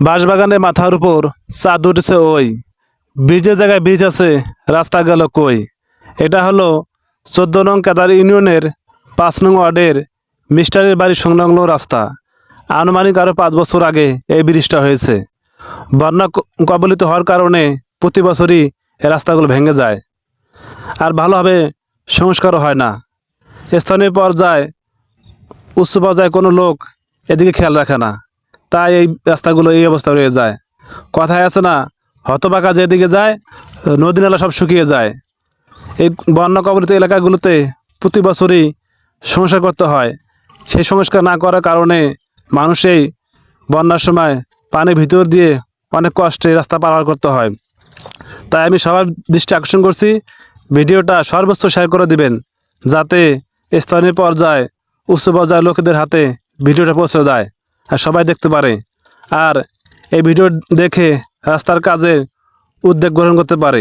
বাঁশবাগানের মাথার উপর চাঁদ উঠেছে ওই, ব্রিজের জায়গায় ব্রিজ আছে, রাস্তা গেল কই। এটা হলো ১৪ নং কেদার ইউনিয়নের ৫ নং ওয়ার্ডের মিস্টারের বাড়ির সংলগ্ন রাস্তা। আনুমানিক আরও ৫ বছর আগে এই ব্রিজটা হয়েছে। বন্যা কবলিত হওয়ার কারণে প্রতি বছরই এই রাস্তাগুলো ভেঙে যায়, আর ভালোভাবে সংস্কারও হয় না। স্থানীয় পর্যায়ে, উচ্চ পর্যায়ে কোনো লোক এদিকে খেয়াল রাখে না, তাই এই রাস্তাগুলো এই অবস্থা রয়ে যায়। কথায় আছে না, হতবাকা যেদিকে যায় নদী নালা সব শুকিয়ে যায়। এই বন্যা কবলিত এলাকাগুলোতে প্রতি বছরই সংস্কার করতে হয়। সেই সংস্কার না করার কারণে মানুষই বন্যার সময় পানির ভিতর দিয়ে অনেক কষ্টে রাস্তা পারাপার করতে হয়। তাই আমি সবার দৃষ্টি আকর্ষণ করছি, ভিডিওটা সর্বোচ্চ শেয়ার করে দিবেন, যাতে স্থানীয় পর্যায়ে, উচ্চ পর্যায়ের লোকেদের হাতে ভিডিওটা পৌঁছে যায় আর সবাই দেখতে পারে, আর এই ভিডিও দেখে রাস্তার কাজে উদ্যোগ গ্রহণ করতে পারে।